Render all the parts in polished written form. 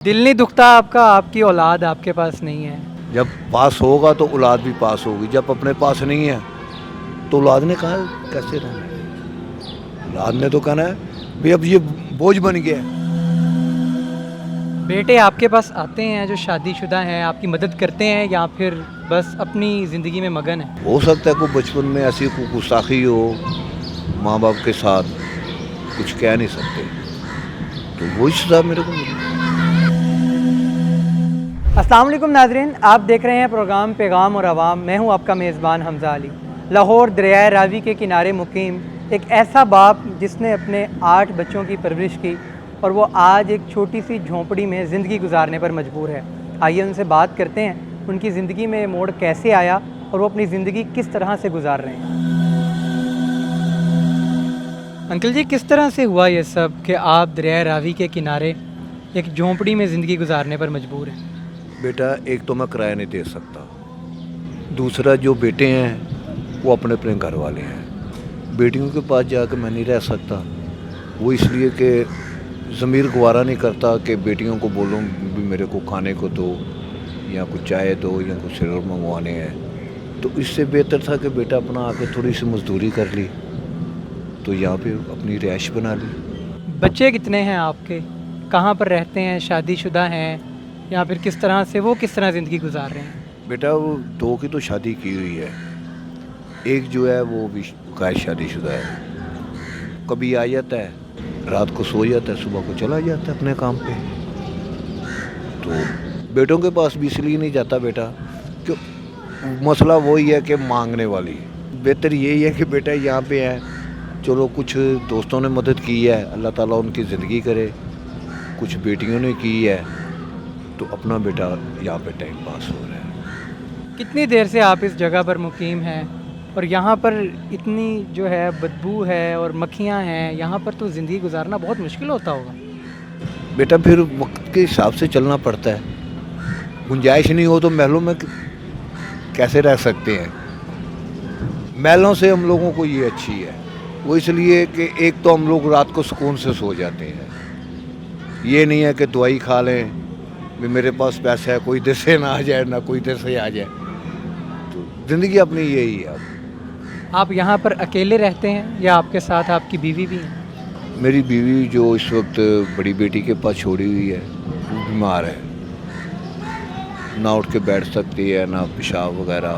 दिल नहीं दुखता आपका, आपकी औलाद आपके पास नहीं है। जब पास होगा तो औलाद भी पास होगी। जब अपने पास नहीं है तो औलाद ने कहा कैसे रहना है। औलाद ने तो कहना है भाई अब ये बोझ बन गया है। बेटे आपके पास आते हैं जो शादीशुदा हैं, आपकी मदद करते हैं या फिर बस अपनी ज़िंदगी में मगन है? हो सकता है कोई बचपन में ऐसी कोई गुस्ताखी हो माँ बाप के साथ, कुछ कह नहीं सकते, तो वही सजा मेरे को मिली। अस्सलाम वालेकुम नाज़रीन, आप देख रहे हैं प्रोग्राम पैगाम और आवाम। मैं हूं आपका मेज़बान हमज़ा अली। लाहौर दरिया रावी के किनारे मुकीम एक ऐसा बाप जिसने अपने 8 बच्चों की परवरिश की और वो आज एक छोटी सी झोंपड़ी में ज़िंदगी गुजारने पर मजबूर है। आइए उनसे बात करते हैं, उनकी ज़िंदगी में मोड़ कैसे आया और वो अपनी ज़िंदगी किस तरह से गुजार रहे हैं। अंकल जी, किस तरह से हुआ ये सब कि आप दरिया रावी के किनारे एक झोंपड़ी में ज़िंदगी गुजारने पर मजबूर हैं? बेटा एक तो मैं किराया नहीं दे सकता, दूसरा जो बेटे हैं वो अपने अपने घर वाले हैं। बेटियों के पास जाकर मैं नहीं रह सकता, वो इसलिए कि ज़मीर गवारा नहीं करता कि बेटियों को बोलूँ भी मेरे को खाने को दो या कुछ चाय दो या कुछ सिरर मंगवाने हैं। तो इससे बेहतर था कि बेटा अपना आके थोड़ी सी मजदूरी कर ली तो यहाँ पे अपनी रिहाइश बना ली। बच्चे कितने हैं आपके? कहाँ पर रहते हैं? शादीशुदा हैं या फिर किस तरह से, वो किस तरह ज़िंदगी गुजार रहे हैं? बेटा वो 2 की तो शादी की हुई है, एक जो है वो भी गैर शादीशुदा है। कभी आ जाता है, रात को सो जाता है, सुबह को चला जाता है अपने काम पे। तो बेटों के पास भी इसलिए नहीं जाता बेटा क्यों, मसला वही है कि मांगने वाली। बेहतर यही है कि बेटा यहाँ पे है, चलो कुछ दोस्तों ने मदद की है, अल्लाह ताला उनकी ज़िंदगी करे, कुछ बेटियों ने की है, तो अपना बेटा यहाँ पे टाइम पास हो रहा है। कितनी देर से आप इस जगह पर मुकीम हैं और यहाँ पर इतनी जो है बदबू है और मक्खियाँ हैं, यहाँ पर तो ज़िंदगी गुजारना बहुत मुश्किल होता होगा। बेटा फिर वक्त के हिसाब से चलना पड़ता है, गुंजाइश नहीं हो तो महलों में कैसे रह सकते हैं। महलों से हम लोगों को ये अच्छी है, वो इसलिए कि एक तो हम लोग रात को सुकून से सो जाते हैं। ये नहीं है कि दवाई खा लें भी मेरे पास पैसा है, कोई इधर से ना आ जाए ना कोई इधर से आ जाए। तो ज़िंदगी अपनी यही है। आप यहाँ पर अकेले रहते हैं या आपके साथ आपकी बीवी भी है? मेरी बीवी जो इस वक्त बड़ी बेटी के पास छोड़ी हुई है वो बीमार है, ना उठ के बैठ सकती है ना पेशाब वगैरह,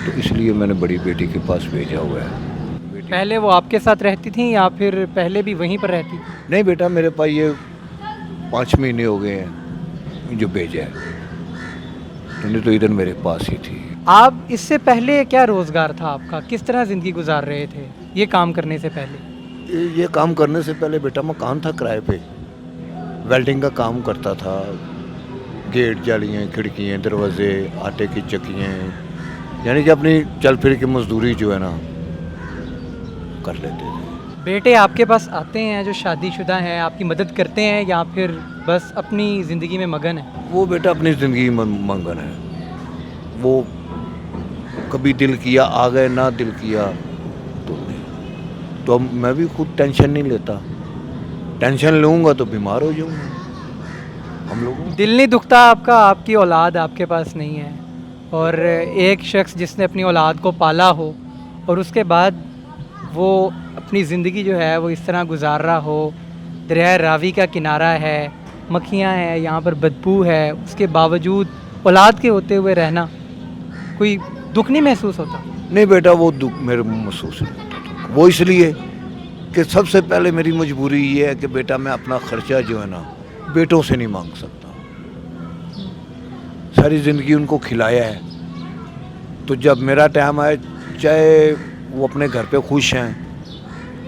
तो इसलिए मैंने बड़ी बेटी के पास भेजा हुआ है। पहले वो आपके साथ रहती थी या फिर पहले भी वहीं पर रहती? नहीं बेटा, मेरे पास ये 5 महीने हो गए हैं जो भेजा है, नहीं तो इधर मेरे पास ही थी। आप इससे पहले क्या रोज़गार था आपका? किस तरह ज़िंदगी गुजार रहे थे ये काम करने से पहले? ये काम करने से पहले बेटा मकान था किराए पे, वेल्डिंग का काम करता था, गेट जालियाँ खिड़कियाँ दरवाजे आटे की चक्कियाँ, यानी कि अपनी चल फिर की मजदूरी जो है ना कर लेते थे। बेटे आपके पास आते हैं जो शादीशुदा हैं, आपकी मदद करते हैं या फिर बस अपनी ज़िंदगी में मगन है? वो बेटा अपनी ज़िंदगी में मंगन है, वो कभी दिल किया आ गए, ना दिल किया तो नहीं। तो अब मैं भी खुद टेंशन नहीं लेता, टेंशन लूँगा तो बीमार हो जाऊँगा। हम लोगों दिल नहीं दुखता आपका, आपकी औलाद आपके पास नहीं है और एक शख्स जिसने अपनी औलाद को पाला हो और उसके बाद वो अपनी ज़िंदगी जो है वो इस तरह गुजार रहा हो। दरिया रावी का किनारा है, मक्खियाँ हैं, यहाँ पर बदबू है, उसके बावजूद औलाद के होते हुए रहना, कोई दुख नहीं महसूस होता? नहीं बेटा, वो दुख मेरे महसूस नहीं होता। वो इसलिए कि सबसे पहले मेरी मजबूरी ये है कि बेटा मैं अपना ख़र्चा जो है ना बेटों से नहीं मांग सकता। सारी ज़िंदगी उनको खिलाया है, तो जब मेरा टाइम आए, चाहे वो अपने घर पे खुश हैं,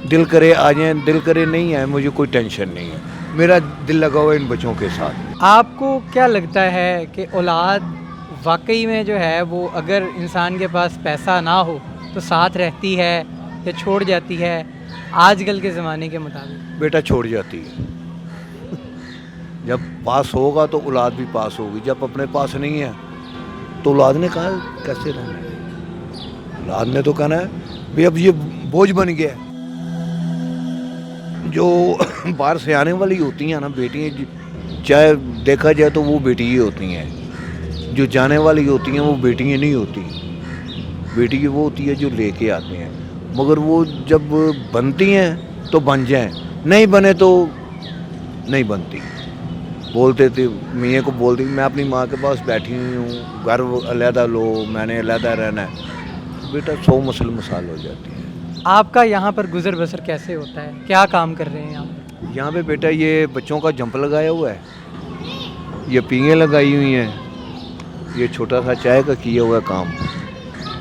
दिल करे आ जाएं, दिल करे नहीं आए, मुझे कोई टेंशन नहीं है। मेरा दिल लगा हुआ इन बच्चों के साथ। आपको क्या लगता है कि औलाद वाकई में जो है वो अगर इंसान के पास पैसा ना हो तो साथ रहती है या छोड़ जाती है आजकल के ज़माने के मुताबिक? बेटा छोड़ जाती है। जब पास होगा तो औलाद भी पास होगी। जब अपने पास नहीं है तो औलाद ने कहा कैसे रहना है। औलाद ने तो कहना है भाई अब ये बोझ बन गया है। जो बाहर से आने वाली होती हैं ना बेटियाँ, चाहे देखा जाए तो वो बेटी ही होती हैं, जो जाने वाली होती हैं वो बेटियाँ नहीं होती। बेटी वो होती है जो लेके आते हैं, मगर वो जब बनती हैं तो बन जाएं, नहीं बने तो नहीं बनती। बोलते थे, मियाँ को बोलती मैं अपनी माँ के पास बैठी हुई हूँ, घर अलहदा लो, मैंने अलहदा रहना है, बेटा 100 मसल मसाल हो जाती है। आपका यहाँ पर गुजर बसर कैसे होता है, क्या काम कर रहे हैं यहाँ पर? यहाँ पे बेटा ये बच्चों का जंप लगाया हुआ है, ये पींगे लगाई हुई हैं, ये छोटा सा चाय का किया हुआ काम।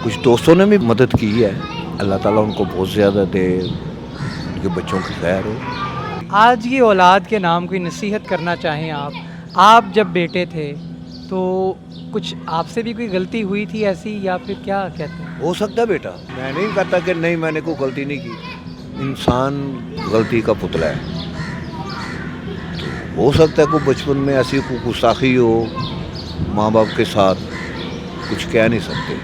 कुछ दोस्तों ने भी मदद की है, अल्लाह ताला उनको बहुत ज़्यादा दे, उनके बच्चों की खैर हो। आज की औलाद के नाम कोई नसीहत करना चाहें आप जब बेटे थे तो कुछ आपसे भी कोई गलती हुई थी ऐसी, या फिर क्या कहते हैं? हो सकता है बेटा, मैं नहीं कहता कि नहीं मैंने कोई गलती नहीं की, इंसान गलती का पुतला है। तो हो सकता है कोई बचपन में ऐसी कोई गुस्ताखी हो माँ बाप के साथ, कुछ कह नहीं सकते,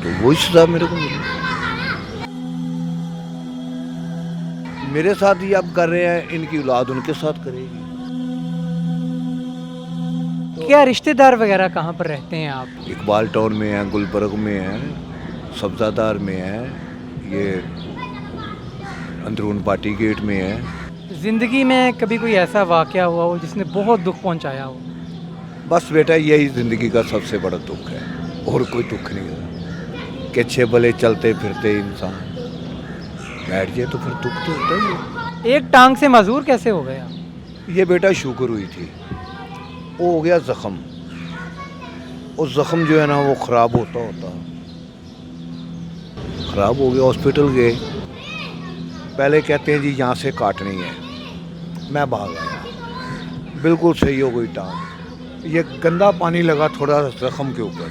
तो वही सजा मेरे को मिली। मेरे साथ ही आप कर रहे हैं, इनकी औलाद उनके साथ करेगी। क्या रिश्तेदार वगैरह कहाँ पर रहते हैं आप? इकबाल टाउन में है, गुलबर्ग में है, सब्जादार में है, ये अंदरून पार्टी गेट में है। ज़िंदगी में कभी कोई ऐसा वाक़या हुआ हो जिसने बहुत दुख पहुंचाया हो? बस बेटा यही ज़िंदगी का सबसे बड़ा दुख है, और कोई दुख नहीं है कि अच्छे भले चलते फिरते इंसान बैठ जाए तो फिर दुख तो होता ही है। एक टांग से मजूर कैसे हो गया? ये बेटा शुगर हुई थी, वो हो गया ज़ख़म, और ज़ख़म जो है ना वो ख़राब होता ख़राब हो गया। हॉस्पिटल गए, पहले कहते हैं जी यहाँ से काटनी है, मैं भाग आया, बिल्कुल सही हो गई टांग। ये गंदा पानी लगा थोड़ा ज़ख़म के ऊपर,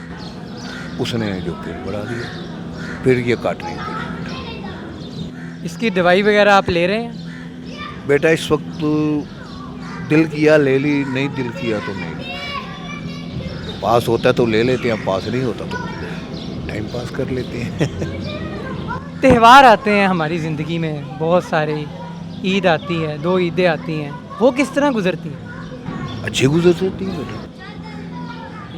उसने जो फिर बढ़ा दिया, फिर ये काटनी पड़ी। इसकी दवाई वगैरह आप ले रहे हैं? बेटा इस वक्त दिल किया ले ली, नहीं दिल किया तो नहीं। पास होता तो ले लेते हैं, पास नहीं होता तो टाइम पास कर लेते हैं। त्यौहार आते हैं हमारी ज़िंदगी में बहुत सारे, ईद आती है, 2 ईदें आती हैं, वो किस तरह गुजरती हैं? अच्छे गुजर जाती हैं बेटा,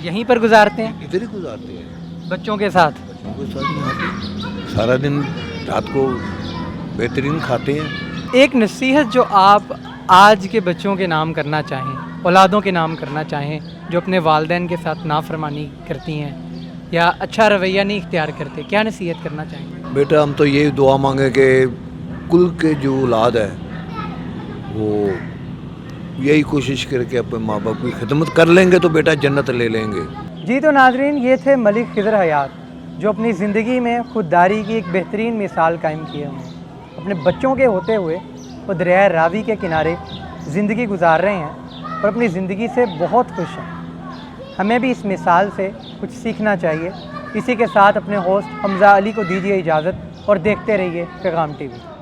यहीं पर गुजारते हैं इधर ही गुजारते हैं बच्चों के साथ? बच्चों के साथ यहाँ पे सारा दिन, रात को बेहतरीन खाते हैं। एक नसीहत जो आप आज के बच्चों के नाम करना चाहें, औलादों के नाम करना चाहें, जो अपने वालिदैन के साथ नाफरमानी करती हैं या अच्छा रवैया नहीं इख्तियार करते, क्या नसीहत करना चाहेंगे? बेटा हम तो यही दुआ मांगे कि कुल के जो औलाद है वो यही कोशिश करके अपने माँ बाप की खिदमत कर लेंगे तो बेटा जन्नत ले लेंगे। जी तो नाजरीन, ये थे मलिक खिज़र हयात, जो अपनी ज़िंदगी में खुददारी की एक बेहतरीन मिसाल कायम किए हुए हैं। अपने बच्चों के होते हुए वो दरिया रावी के किनारे ज़िंदगी गुजार रहे हैं और अपनी ज़िंदगी से बहुत खुश हैं। हमें भी इस मिसाल से कुछ सीखना चाहिए। इसी के साथ अपने होस्ट हमज़ा अली को दीजिए इजाज़त और देखते रहिए पैगाम टीवी।